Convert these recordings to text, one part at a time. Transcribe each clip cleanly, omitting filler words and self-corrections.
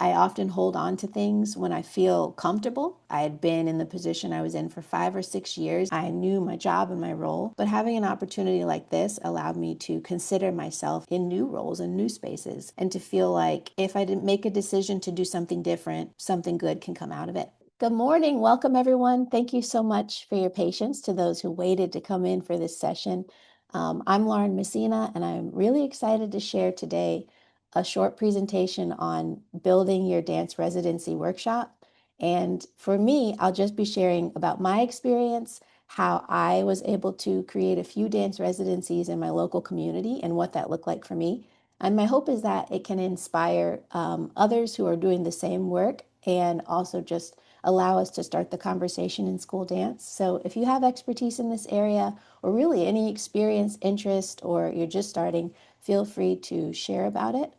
I often hold on to things when I feel comfortable. I had been in the position I was in for 5 or 6 years. I knew my job and my role, but having an opportunity like this allowed me to consider myself in new roles and new spaces and to feel like if I didn't make a decision to do something different, something good can come out of it. Good morning. Welcome, everyone. Thank you so much for your patience to those who waited to come in for this session. I'm Lauren Messina, and I'm really excited to share today a short presentation on building your dance residency workshop. And for me, I'll just be sharing about my experience, how I was able to create a few dance residencies in my local community and what that looked like for me. And my hope is that it can inspire others who are doing the same work and also just allow us to start the conversation in school dance. So if you have expertise in this area or really any experience, interest, or you're just starting, feel free to share about it.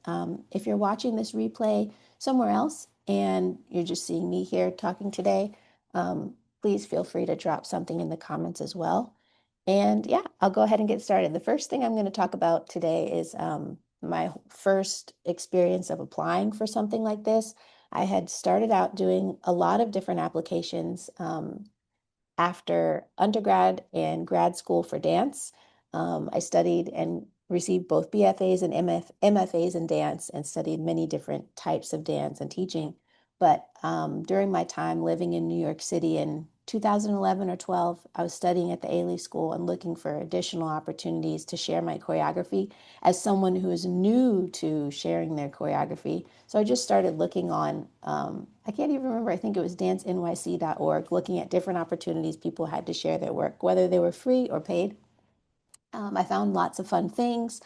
If you're watching this replay somewhere else and you're just seeing me here talking today, please feel free to drop something in the comments as well. And yeah, I'll go ahead and get started. The first thing I'm going to talk about today is my first experience of applying for something like this. I had started out doing a lot of different applications after undergrad and grad school for dance. I studied and received both BFAs and MFAs in dance and studied many different types of dance and teaching. But during my time living in New York City in 2011 or 12, I was studying at the Ailey School and looking for additional opportunities to share my choreography as someone who is new to sharing their choreography. So I just started looking on, I can't even remember, I think it was dancenyc.org, looking at different opportunities people had to share their work, whether they were free or paid. I found lots of fun things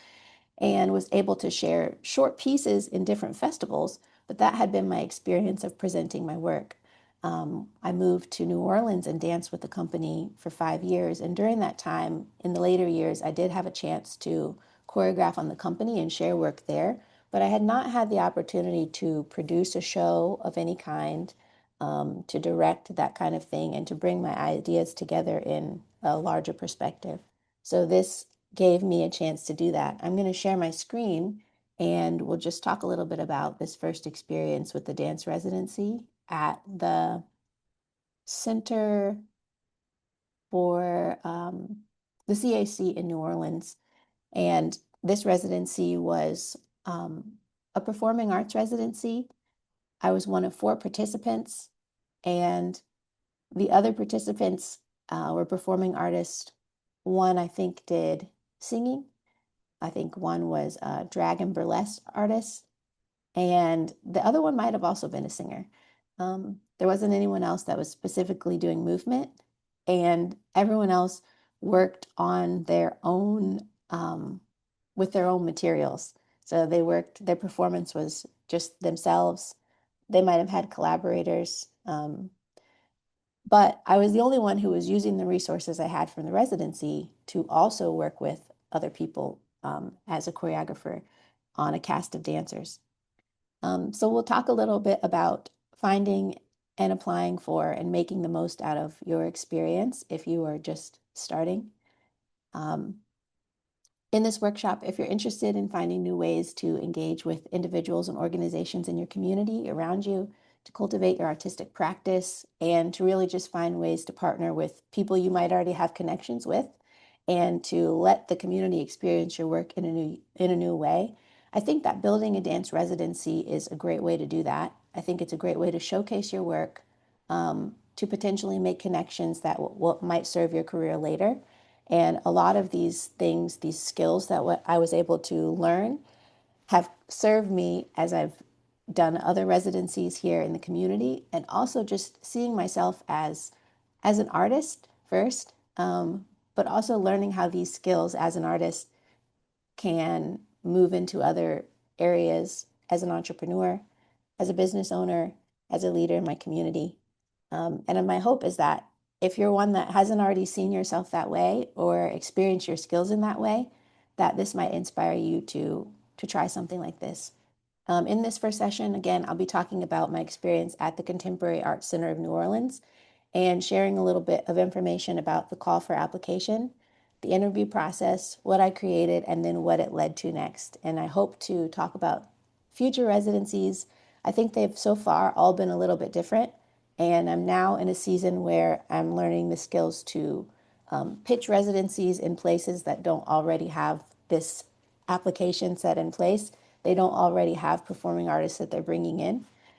and was able to share short pieces in different festivals, but that had been my experience of presenting my work. I moved to New Orleans and danced with the company for 5 years. And during that time, in the later years, I did have a chance to choreograph on the company and share work there, but I had not had the opportunity to produce a show of any kind, to direct that kind of thing, and to bring my ideas together in a larger perspective. So this gave me a chance to do that. I'm going to share my screen and we'll just talk a little bit about this first experience with the dance residency at the Center for the CAC in New Orleans. And this residency was a performing arts residency. I was one of 4 participants, and the other participants were performing artists. One, I think, did singing. I think one was a drag and burlesque artist, and the other one might have also been a singer. There wasn't anyone else that was specifically doing movement, and everyone else worked on their own, with their own materials. So they worked, their performance was just themselves. They might have had collaborators, but I was the only one who was using the resources I had from the residency to also work with other people as a choreographer on a cast of dancers. So we'll talk a little bit about finding and applying for and making the most out of your experience if you are just starting. In this workshop, if you're interested in finding new ways to engage with individuals and organizations in your community around you, to cultivate your artistic practice, and to really just find ways to partner with people you might already have connections with, and to let the community experience your work in a new way, I think that building a dance residency is a great way to do that. I think it's a great way to showcase your work, to potentially make connections that might serve your career later. And a lot of these things, these skills that what I was able to learn have served me as I've done other residencies here in the community, and also just seeing myself as an artist first, but also learning how these skills as an artist can move into other areas as an entrepreneur, as a business owner, as a leader in my community. And my hope is that if you're one that hasn't already seen yourself that way or experienced your skills in that way, that this might inspire you to try something like this. In this first session, again, I'll be talking about my experience at the Contemporary Arts Center of New Orleans and sharing a little bit of information about the call for application, the interview process, what I created, and then what it led to next. And I hope to talk about future residencies I think they've so far all been a little bit different. And I'm now in a season where I'm learning the skills to pitch residencies in places that don't already have this application set in place. They don't already have performing artists that they're bringing in.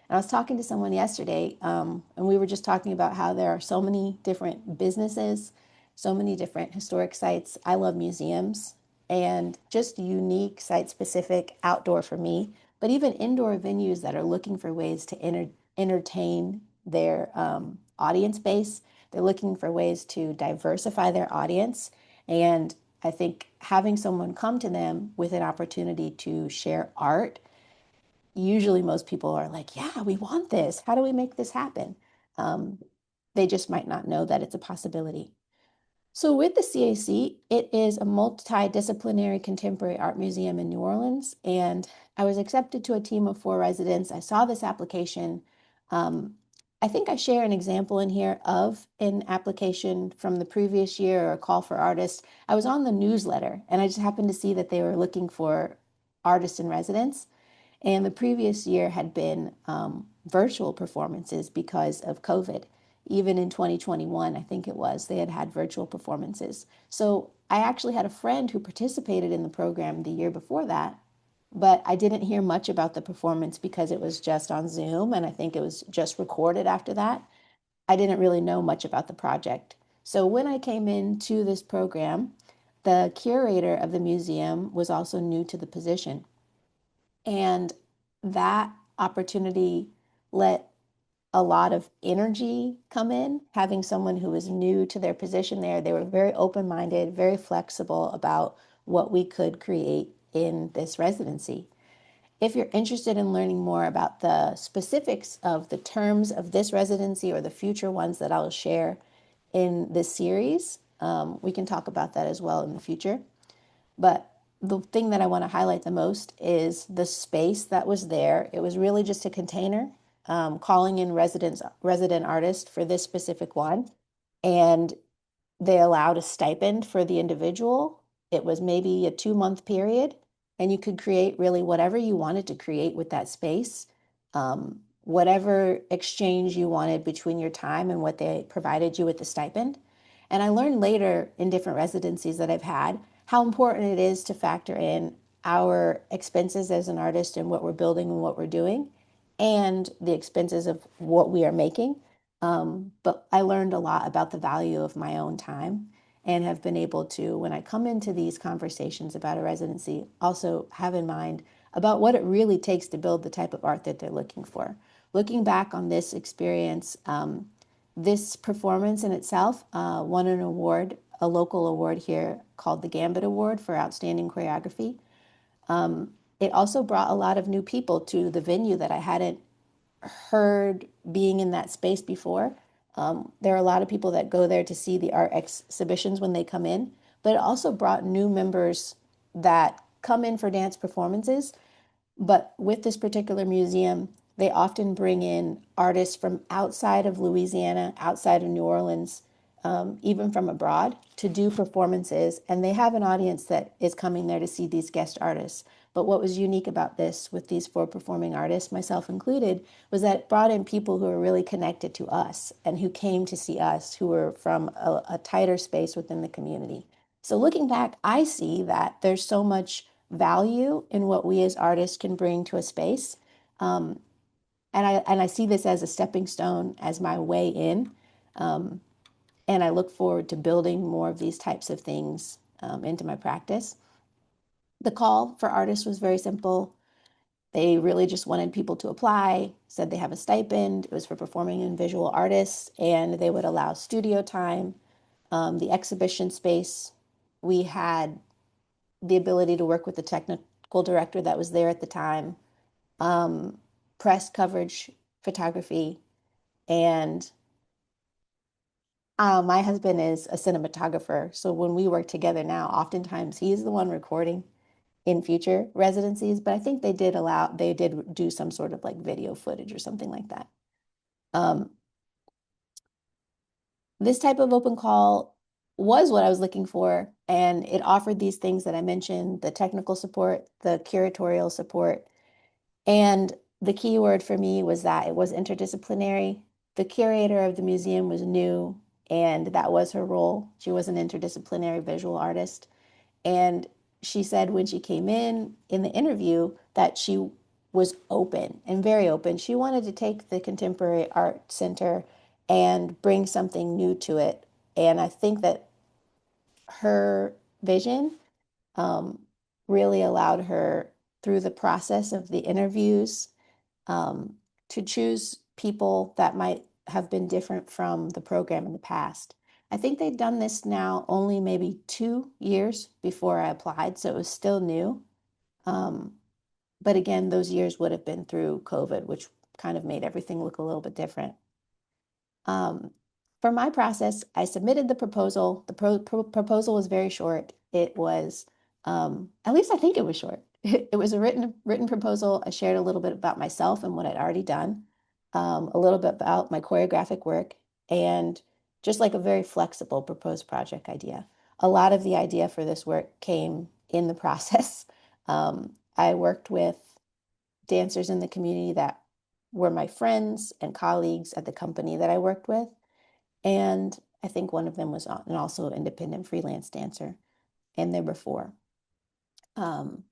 And I was talking to someone yesterday, and we were just talking about how there are so many different businesses, so many different historic sites. I love museums and just unique, site specific, outdoor for me, but even indoor venues that are looking for ways to entertain their audience base. They're looking for ways to diversify their audience. And I think having someone come to them with an opportunity to share art, usually most people are like, yeah, we want this. How do we make this happen? Um, they just might not know that it's a possibility. So with the CAC, it is a multidisciplinary contemporary art museum in New Orleans, and I was accepted to a team of 4 residents. I saw this application. Um, I think I share an example in here of an application from the previous year or a call for artists. I was on the newsletter, and I just happened to see that they were looking for artists in residence. And the previous year had been virtual performances because of COVID. Even in 2021, I think it was, they had had virtual performances. So I actually had a friend who participated in the program the year before that, but I didn't hear much about the performance because it was just on Zoom, and I think it was just recorded after that. I didn't really know much about the project. So when I came into this program, the curator of the museum was also new to the position. And that opportunity let a lot of energy come in, having someone who was new to their position there. They were very open-minded, very flexible about what we could create in this residency. If you're interested in learning more about the specifics of the terms of this residency or the future ones that I'll share in this series, we can talk about that as well in the future. But the thing that I want to highlight the most is the space that was there. It was really just a container, calling in resident artists for this specific one. And they allowed a stipend for the individual. It was maybe a 2 month period, and you could create really whatever you wanted to create with that space, whatever exchange you wanted between your time and what they provided you with the stipend. And I learned later in different residencies that I've had how important it is to factor in our expenses as an artist and what we're building and what we're doing, and the expenses of what we are making. But I learned a lot about the value of my own time and have been able to, when I come into these conversations about a residency, also have in mind about what it really takes to build the type of art that they're looking for. Looking back on this experience, this performance in itself won an award, a local award here called the Gambit Award for Outstanding Choreography. It also brought a lot of new people to the venue that I hadn't heard being in that space before. There are a lot of people that go there to see the art exhibitions when they come in, but it also brought new members that come in for dance performances. But with this particular museum, they often bring in artists from outside of Louisiana, outside of New Orleans, even from abroad to do performances. And they have an audience that is coming there to see these guest artists. But what was unique about this with these 4 performing artists, myself included, was that it brought in people who were really connected to us and who came to see us, who were from a tighter space within the community. So looking back, I see that there's so much value in what we as artists can bring to a space. Um, and I see this as a stepping stone, as my way in. Um, and I look forward to building more of these types of things into my practice. The call for artists was very simple. They really just wanted people to apply, said they have a stipend. It was for performing and visual artists, and they would allow studio time, the exhibition space. We had the ability to work with the technical director that was there at the time, um, press coverage, photography, and my husband is a cinematographer. So when we work together now, oftentimes he's the one recording in future residencies, but I think they did do some sort of like video footage or something like that. Um, this type of open call was what I was looking for, and it offered these things that I mentioned, the technical support, the curatorial support, and The key word for me was that it was interdisciplinary. The curator of the museum was new, and that was her role. She was an interdisciplinary visual artist. And she said when she came in the interview that she was open and very open. She wanted to take the Contemporary Art Center and bring something new to it. And I think that her vision um, really allowed her, through the process of the interviews, um, to choose people that might have been different from the program in the past. I think they'd done this now only maybe 2 years before I applied, so it was still new. Um, but again, those years would have been through COVID, which kind of made everything look a little bit different. Um, for my process, I submitted the proposal. The proposal was very short. It was, at least I think it was short. It was a written proposal. I shared a little bit about myself and what I'd already done, a little bit about my choreographic work, and just like a very flexible proposed project idea. A lot of the idea for this work came in the process. I worked with dancers in the community that were my friends and colleagues at the company that I worked with. And I think one of them was also an independent freelance dancer, and there were four. Um,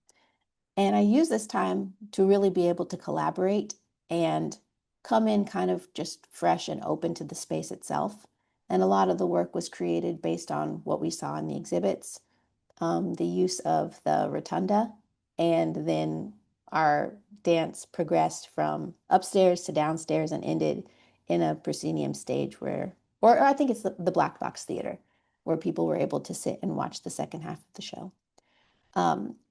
and I used this time to really be able to collaborate and come in kind of just fresh and open to the space itself. And a lot of the work was created based on what we saw in the exhibits, the use of the rotunda, and then our dance progressed from upstairs to downstairs and ended in a proscenium stage or I think it's the Black Box Theater, where people were able to sit and watch the second half of the show.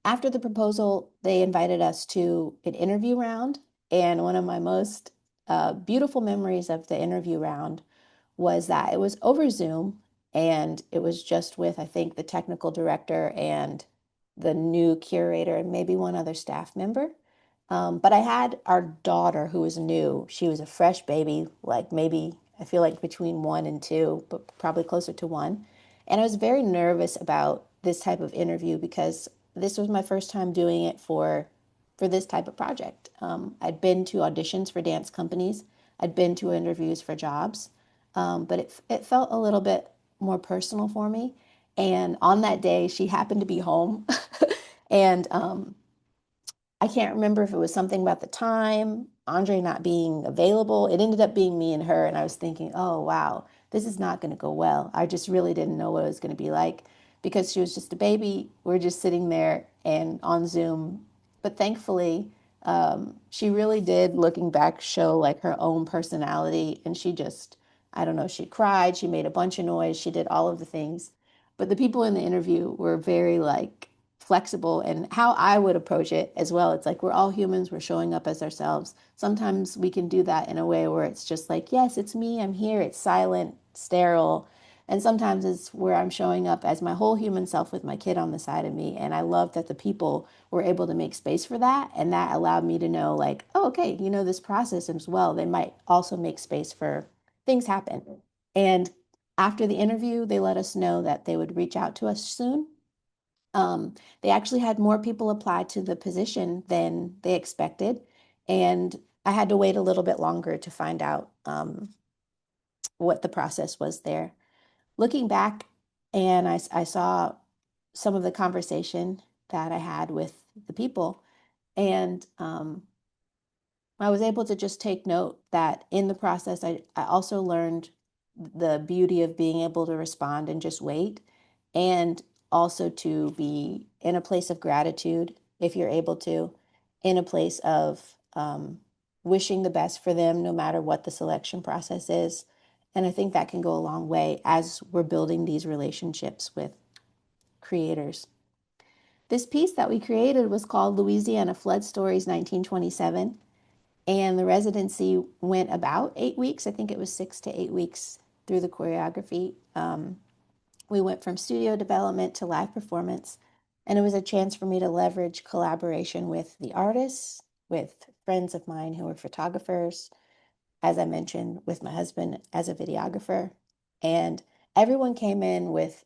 After the proposal, they invited us to an interview round, and one of my most beautiful memories of the interview round was that it was over Zoom and it was just with, I think, the technical director and the new curator and maybe one other staff member. But I had our daughter who was new. She was a fresh baby, like maybe I feel like between 1 and 2, but probably closer to 1. And I was very nervous about this type of interview because this was my first time doing it for this type of project. I'd been to auditions for dance companies. I'd been to interviews for jobs, but it felt a little bit more personal for me. And on that day, she happened to be home, and I can't remember if it was something about the time, Andre not being available. It ended up being me and her, and I was thinking, oh, wow, this is not going to go well. I just really didn't know what it was going to be like because she was just a baby. We're just sitting there and on Zoom. But thankfully, she really did, looking back, show like her own personality. And she just, I don't know, she cried, she made a bunch of noise, she did all of the things. But the people in the interview were very like flexible and how I would approach it as well. It's like we're all humans, we're showing up as ourselves. Sometimes we can do that in a way where it's just like, yes, it's me, I'm here, it's silent, sterile. And sometimes it's where I'm showing up as my whole human self with my kid on the side of me. And I love that the people were able to make space for that. And that allowed me to know, like, oh, okay, this process as well, they might also make space for things happen. And after the interview, they let us know that they would reach out to us soon. They actually had more people apply to the position than they expected. And I had to wait a little bit longer to find out what the process was there. Looking back, and I saw some of the conversation that I had with the people, and I was able to just take note that in the process, I also learned the beauty of being able to respond and just wait, and also to be in a place of gratitude if you're able to, in a place of wishing the best for them no matter what the selection process is. And I think that can go a long way as we're building these relationships with creators. This piece that we created was called Louisiana Flood Stories 1927. And the residency went about 8 weeks. I think it was 6 to 8 weeks through the choreography. We went from studio development to live performance. And it was a chance for me to leverage collaboration with the artists, with friends of mine who are photographers, as I mentioned, with my husband as a videographer. And everyone came in with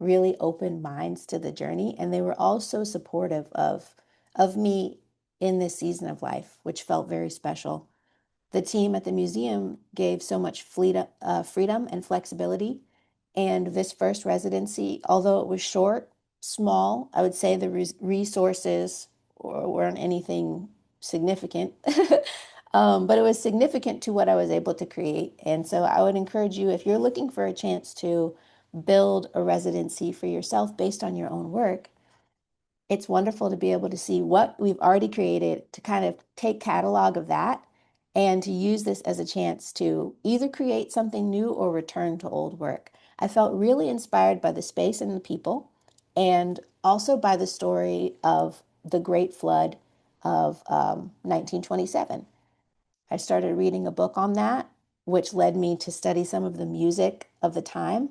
really open minds to the journey. And they were all so supportive of me in this season of life, which felt very special. The team at the museum gave so much freedom and flexibility. And this first residency, although it was short, small, I would say the resources weren't anything significant. But it was significant to what I was able to create. And so I would encourage you, if you're looking for a chance to build a residency for yourself based on your own work, it's wonderful to be able to see what we've already created, to kind of take catalog of that and to use this as a chance to either create something new or return to old work. I felt really inspired by the space and the people, and also by the story of the Great Flood of 1927. I started reading a book on that, which led me to study some of the music of the time,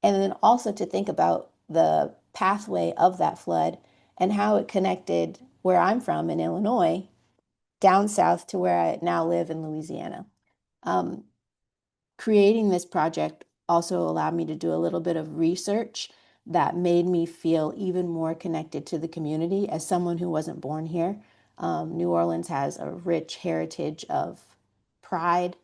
and then also to think about the pathway of that flood and how it connected where I'm from in Illinois down south to where I now live in Louisiana. Um, Creating this project also allowed me to do a little bit of research that made me feel even more connected to the community as someone who wasn't born here. New Orleans has a rich heritage of pride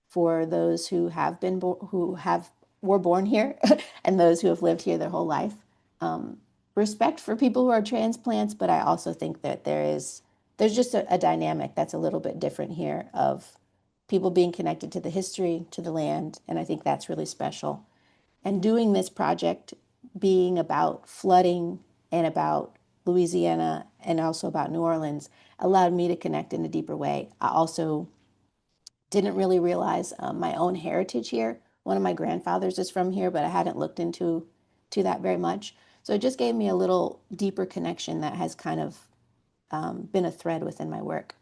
for those who have been who have were born here and those who have lived here their whole life. Um, Respect for people who are transplants, but I also think that there's just a dynamic that's a little bit different here of people being connected to the history, to the land, and I think that's really special. And doing this project, being about flooding and about Louisiana and also about New Orleans, allowed me to connect in a deeper way. I also didn't really realize my own heritage here. One of my grandfathers is from here, but I hadn't looked into to that very much. So it just gave me a little deeper connection that has kind of been a thread within my work.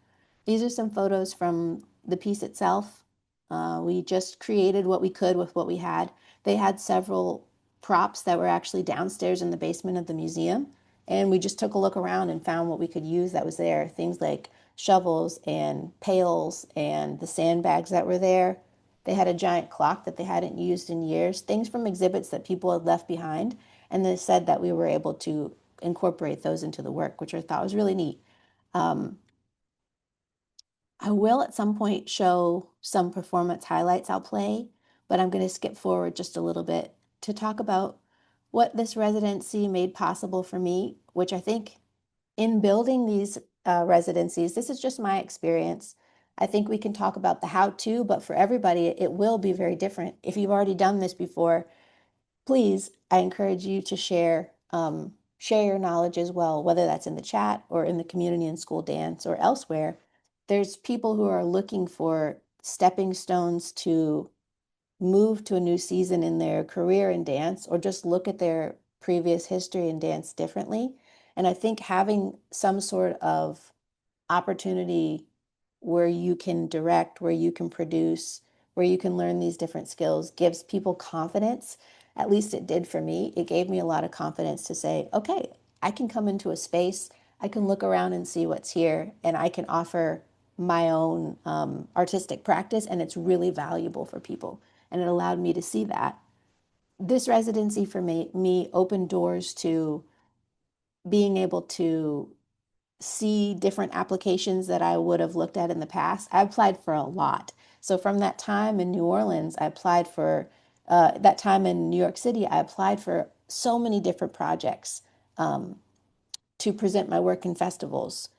These are some photos from the piece itself. We just created what we could with what we had. They had several props that were actually downstairs in the basement of the museum, and we just took a look around and found what we could use that was there. Things like shovels and pails and the sandbags that were there. They had a giant clock that they hadn't used in years, things from exhibits that people had left behind. And they said that we were able to incorporate those into the work, which I thought was really neat. Um, I will at some point show some performance highlights I'll play, but I'm going to skip forward just a little bit to talk about what this residency made possible for me, which I think in building these residencies, this is just my experience. I think we can talk about the how to, but for everybody, it will be very different. If you've already done this before, please, I encourage you to share your knowledge as well, whether that's in the chat or in the community and school dance or elsewhere. There's people who are looking for stepping stones to move to a new season in their career in dance or just look at their previous history in dance differently. And I think having some sort of opportunity where you can direct, where you can produce, where you can learn these different skills gives people confidence. At least it did for me. It gave me a lot of confidence to say, okay, I can come into a space, I can look around and see what's here, and I can offer my own artistic practice, and it's really valuable for people. And it allowed me to see that. This residency for me opened doors to being able to see different applications that I would have looked at in the past. I applied for a lot. So from that time in New Orleans, I applied for that time in New York City, I applied for so many different projects um, to present my work in festivals.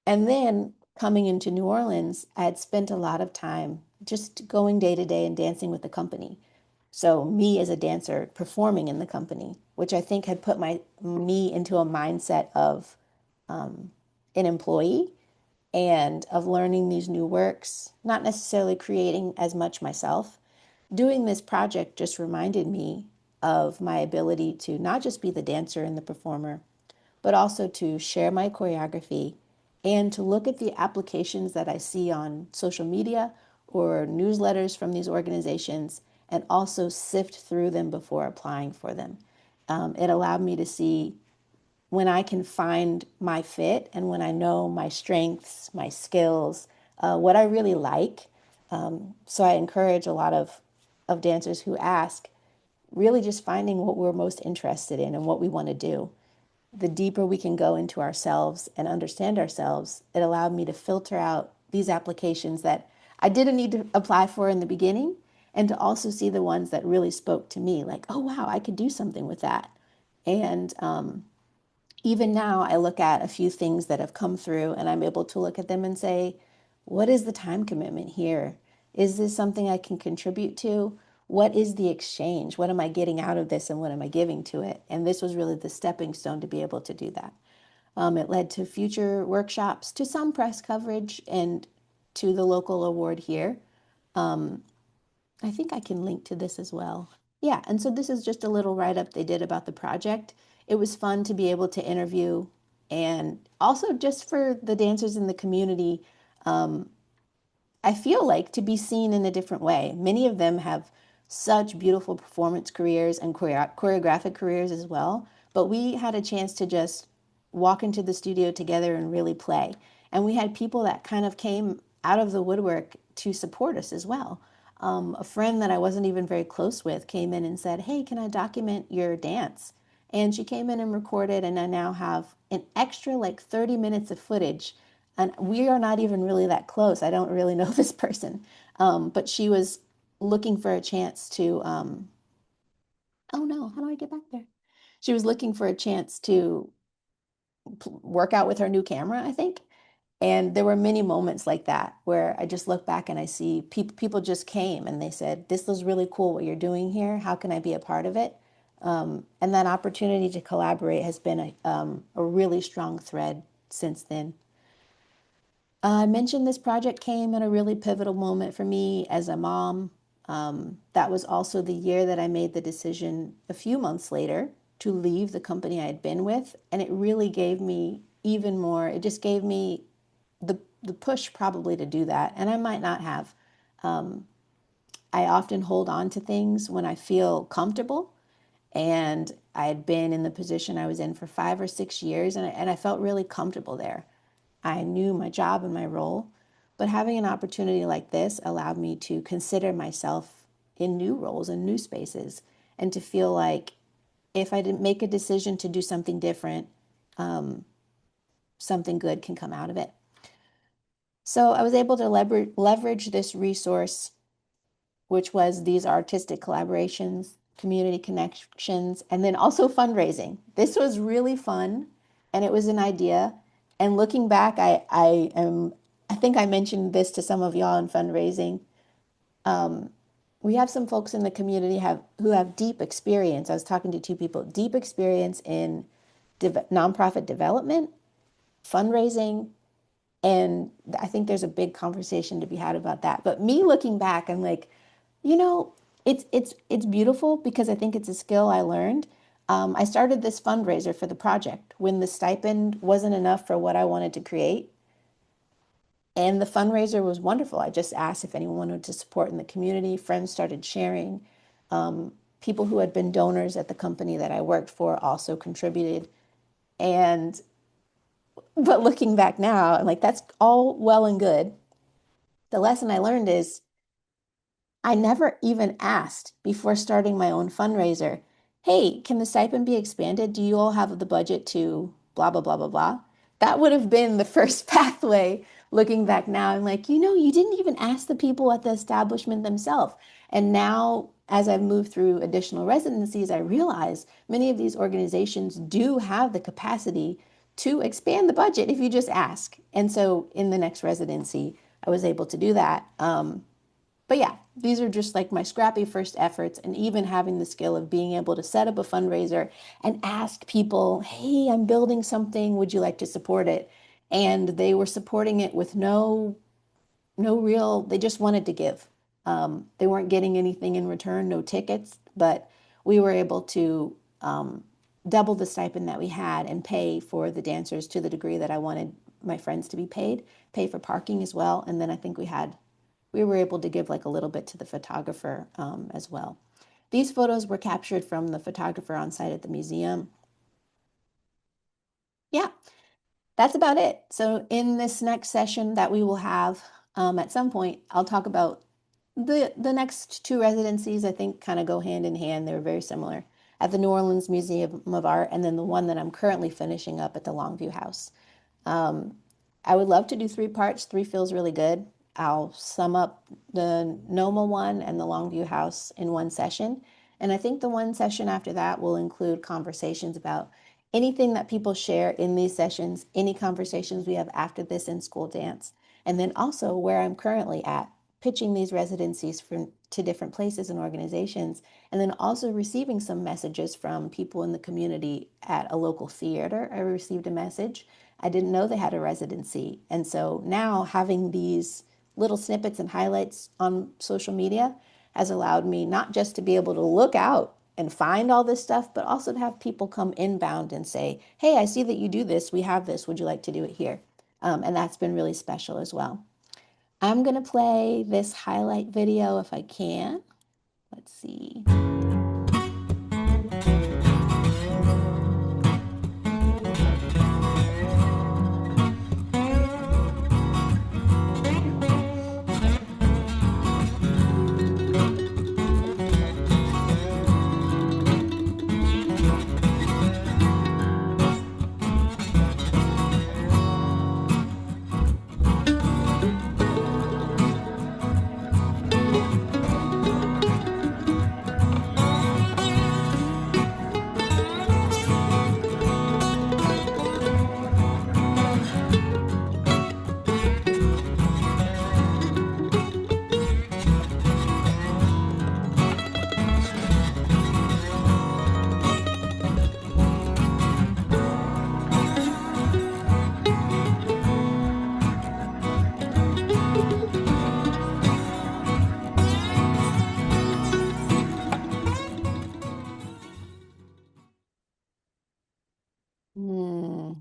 And then coming into New Orleans, I had spent a lot of time just going day to day and dancing with the company. So me as a dancer performing in the company, which I think had put me into a mindset of um, an employee and of learning these new works, not necessarily creating as much myself. Doing this project just reminded me of my ability to not just be the dancer and the performer, but also to share my choreography and to look at the applications that I see on social media or newsletters from these organizations and also sift through them before applying for them. It allowed me to see when I can find my fit and when I know my strengths, my skills, what I really like. So I encourage a lot of dancers who ask, really just finding what we're most interested in and what we want to do. the deeper we can go into ourselves and understand ourselves, it allowed me to filter out these applications that I didn't need to apply for in the beginning, and to also see the ones that really spoke to me, like, oh, wow, I could do something with that. And even now, I look at a few things that have come through and I'm able to look at them and say, what is the time commitment here? Is this something I can contribute to? What is the exchange? What am I getting out of this and what am I giving to it? And this was really the stepping stone to be able to do that. It led to future workshops, to some press coverage, and to the local award here. I think I can link to this as well. Yeah, and so this is just a little write-up they did about the project. It was fun to be able to interview, and also just for the dancers in the community, I feel like to be seen in a different way. Many of them have such beautiful performance careers and choreographic careers as well, but we had a chance to just walk into the studio together and really play. And we had people that kind of came out of the woodwork to support us as well. A friend that I wasn't even very close with came in and said, hey, can I document your dance? And she came in and recorded, and I now have an extra like 30 minutes of footage. And we are not even really that close. I don't really know this person. But she was looking for a chance to, oh no, how do I get back there? She was looking for a chance to work out with her new camera, I think. And there were many moments like that where I just look back and I see people just came and they said, this was really cool what you're doing here. How can I be a part of it? And that opportunity to collaborate has been a really strong thread since then. I mentioned this project came at a really pivotal moment for me as a mom. That was also the year that I made the decision a few months later to leave the company I had been with. And it really gave me even more, it just gave me the push probably to do that. And I might not have. I often hold on to things when I feel comfortable. And I had been in the position I was in for 5 or 6 years, and I felt really comfortable there. I knew my job and my role, but having an opportunity like this allowed me to consider myself in new roles and new spaces, and to feel like if I didn't make a decision to do something different, something good can come out of it. So I was able to leverage this resource, which was these artistic collaborations, community connections, and then also fundraising. This was really fun, and it was an idea. And looking back, I think I mentioned this to some of y'all in fundraising. We have some folks in the community who have deep experience. I was talking to two people, deep experience in nonprofit development, fundraising, and I think there's a big conversation to be had about that. But me looking back, I'm like, you know, it's beautiful because I think it's a skill I learned. I started this fundraiser for the project when the stipend wasn't enough for what I wanted to create. And the fundraiser was wonderful. I just asked if anyone wanted to support in the community. Friends started sharing. People who had been donors at the company that I worked for also contributed. And but looking back now, I'm like, that's all well and good. The lesson I learned is I never even asked before starting my own fundraiser, hey, can the stipend be expanded? Do you all have the budget to blah, blah, blah, blah, blah? That would have been the first pathway. Looking back now, I'm like, you didn't even ask the people at the establishment themselves. And now, as I've moved through additional residencies, I realize many of these organizations do have the capacity to expand the budget if you just ask. And so in the next residency, I was able to do that. But yeah, these are just like my scrappy first efforts, and even having the skill of being able to set up a fundraiser and ask people, hey, I'm building something, would you like to support it? And they were supporting it with no real, they just wanted to give. They weren't getting anything in return, no tickets, but we were able to double the stipend that we had and pay for the dancers to the degree that I wanted my friends to be paid, pay for parking as well. And then I think we were able to give like a little bit to the photographer as well. These photos were captured from the photographer on site at the museum. Yeah, that's about it. So in this next session that we will have at some point, I'll talk about the next two residencies. I think kind of go hand in hand. They're very similar. at the New Orleans Museum of Art, and then the one that I'm currently finishing up at the Longview House. Um, I would love to do 3 parts. 3 feels really good. I'll sum up the NOMA one and the Longview House in one session. And I think the one session after that will include conversations about anything that people share in these sessions, any conversations we have after this in school dance, and then also where I'm currently at, pitching these residencies to different places and organizations, and then also receiving some messages from people in the community at a local theater. I received a message. I didn't know they had a residency. And so now having these little snippets and highlights on social media has allowed me not just to be able to look out and find all this stuff, but also to have people come inbound and say, hey, I see that you do this. We have this. Would you like to do it here? And that's been really special as well. I'm going to play this highlight video if I can. Let's see.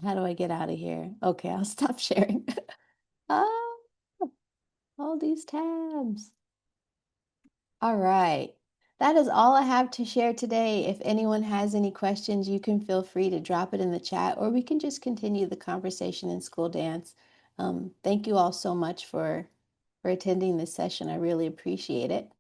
How do I get out of here? Okay, I'll stop sharing. Oh, all these tabs. All right. That is all I have to share today. If anyone has any questions, you can feel free to drop it in the chat, or we can just continue the conversation in school dance. Thank you all so much for attending this session. I really appreciate it.